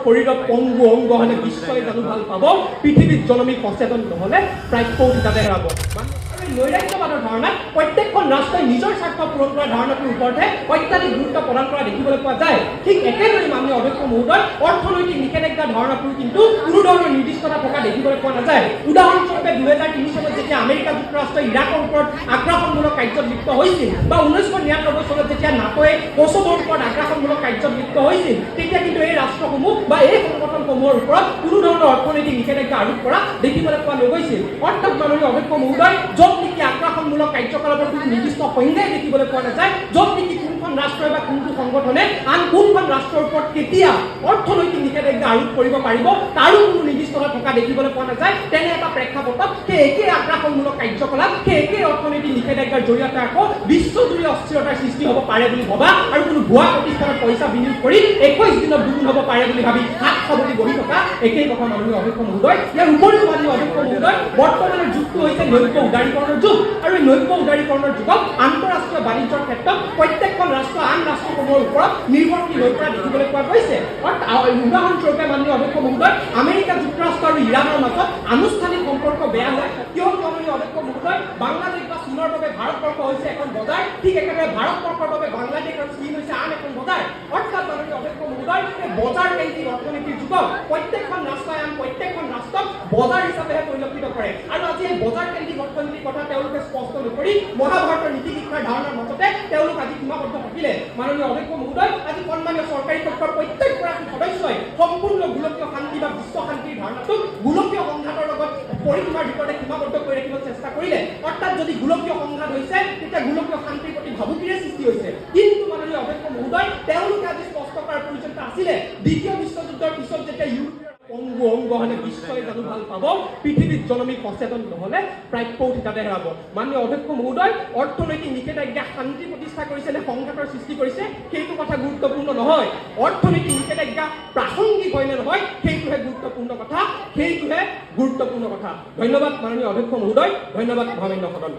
শৰীৰত পংগু অংগ হ'লে বিশ্বই জানো ভাল পাব, পৃথিৱীত জনমী সচেতন নহ'লে প্ৰাপ্য তাতে হেৰাব। নৈৰাজ্যবাদৰ ধাৰণাত প্ৰত্যেকখন ৰাষ্ট্ৰই নিজৰ স্বাৰ্থ পূৰণ কৰা ধাৰণাটোৰ ওপৰতহে অত্যাধিক গুৰুত্ব প্ৰদান কৰা দেখিবলৈ পোৱা যায়। ঠিক একেদৰে মাননীয় অধ্যক্ষ মহোদয় অৰ্থনৈতিক নিষেধাজ্ঞা ধাৰণাটোৰ কিন্তু কোনো ধৰণৰ নিৰ্দিষ্টতা থকা দেখিবলৈ পোৱা নাযায়। উদাহৰণস্বৰূপে 2003 চনত যেতিয়া আমেৰিকা যুক্তৰাষ্ট্ৰই ইৰাকৰ ওপৰত আগ্ৰাসনমূলক কাৰ্যত লিপ্ত হৈছিল, বা 1999 চনত যেতিয়া নাটোৱে কোছোভোৰ ওপৰত আগ্ৰাসনমূলক কাৰ্যত লিপ্ত হৈছিল, তেতিয়া কিন্তু এই ৰাষ্ট্ৰসমূহ বা এই সংগঠনসমূহৰ ওপৰত কোনো ধৰণৰ অৰ্থনৈতিক নিষেধাজ্ঞা আৰোপ কৰা দেখিবলৈ পোৱা নগৈছিল। অৰ্থাৎ মাননীয় অধ্যক্ষ মহোদয় য'ত নেকি আগ্ৰাসনমূলক কাৰ্যকলাপৰ কোনো নিৰ্দিষ্ট সংজ্ঞাই দেখিবলৈ পোৱা নাযায়, য'ত নেকি কোনখন ৰাষ্ট্ৰই বা কোনটো সংগঠনে আন কোনখন ৰাষ্ট্ৰৰ ওপৰত কেতিয়া অৰ্থনৈতিক নিষেধাজ্ঞা আৰোপ কৰিব পাৰিব তাৰো কোনো নিৰ্দিষ্টতা থকা দেখিবলৈ পোৱা নাযায়, তেনে এটা প্ৰেক্ষাপটত সেই একেই আগ্ৰাসনমূলক কাৰ্যকলাপ, সেই একেই অৰ্থনৈতিক নিষেধাজ্ঞাৰ জৰিয়তে আকৌ বিশ্বজুৰি অস্থিৰতাৰ সৃষ্টি হ'ব পাৰে বুলি ভবা আৰু কোনো ভুৱা প্ৰতিষ্ঠানত পইচা বিনিয়োগ কৰি 21 দিনত দুগুণ হ'ব পাৰে বুলি ভাবি হাত সাৱটি বহি থকা একেই কথা মাননীয় অধ্যক্ষ মহোদয়। ইয়াৰ উপৰিও মাননীয় অধ্যক্ষ মহোদয় বৰ্তমানৰ যুগটো হৈছে নৈক্য উদাৰীকৰণৰ যুগ, আৰু এই নৈক্য উদাৰীকৰণৰ যুগত আন্তঃৰাষ্ট্ৰীয় বাণিজ্যৰ ক্ষেত্ৰত প্ৰত্যেকখন ৰাষ্ট্ৰ আন ৰাষ্ট্ৰসমূহৰ ওপৰত নিৰ্ভৰশীল হৈ পৰা দেখিবলৈ পোৱা গৈছে। উদাহৰণস্বৰূপে মাননীয় অধ্যক্ষ মহোদয় আমেৰিকা যুক্তৰাষ্ট্ৰ আৰু ইৰাণৰ মাজত আনুষ্ঠানিক সম্পৰ্ক বেয়া হয় কিয় মাননীয় অধ্যক্ষ মহোদয় বাংলাদেশ বা চীনৰ বাবে ভাৰতবৰ্ষ হৈছে এখন বজাৰ, ঠিক একেদৰে ভাৰতবৰ্ষৰ বাবে বাংলাদেশ আৰু চীন হৈছে আন এখন বজাৰ। অৰ্থাৎ মাননীয় অধ্যক্ষ মহোদয় বজাৰ কেন্দ্ৰিক অৰ্থনীতিৰ যুগত প্ৰত্যেকখন ৰাষ্ট্ৰই আন প্ৰত্যেকখন ৰাষ্ট্ৰক বজাৰ হিচাপেহে পৰিলক্ষিত কৰে, আৰু আজি এই বজাৰ কেন্দ্ৰিক অৰ্থনীতিৰ কথা তেওঁলোকে স্পষ্ট নকৰি মহাভাৰতৰ নীতি শিক্ষাৰ ধাৰণাৰ মাজতে তেওঁলোক আজি সীমাবদ্ধ থাকিলে। মাননীয় অধ্যক্ষ মহোদয় আজি সন্মানীয় চৰকাৰী পক্ষৰ প্ৰত্যেকগৰাকী সদস্যই সম্পূৰ্ণ গোলকীয় শান্তি বা বিশ্ব শান্তিৰ ধাৰণাটোক গোলকীয় সংঘাতৰ লগত পৰিসীমাৰ ভিতৰতে সীমাবদ্ধ কৰি ৰাখিবলৈ চেষ্টা কৰিলে। অৰ্থাৎ যদি গোলকীয় সংঘাত হৈছে তেতিয়া গোলকীয় শান্তিৰ প্ৰতি ভাবুকিৰে সৃষ্টি হৈছে। কিন্তু মাননীয় অধ্যক্ষ মহোদয় তেওঁলোকে আজি স্পষ্ট কৰাৰ প্ৰয়োজনীয়তা আছিলে। দ্বিতীয় বিশ্বযুদ্ধৰ পিছত যেতিয়া ইউৰোপীয় অংগ অংগ হ'লে বিশ্বই জানো ভাল পাব, পৃথিৱীত জনমী সচেতন নহ'লে প্ৰাপ্য তাতে হেৰাব। মাননীয় অধ্যক্ষ মহোদয় অৰ্থনৈতিক নিষেধাজ্ঞা শান্তি প্ৰতিষ্ঠা কৰিছে নে সংঘাতৰ সৃষ্টি কৰিছে সেইটো কথা গুৰুত্বপূৰ্ণ নহয়, অৰ্থনৈতিক নিষেধাজ্ঞা প্ৰাসংগিক হয় নে নহয় সেইটোহে গুৰুত্বপূৰ্ণ কথা, সেইটোহে গুৰুত্বপূৰ্ণ কথা। ধন্যবাদ মাননীয় অধ্যক্ষ মহোদয়, ধন্যবাদ মহামান্য সদন।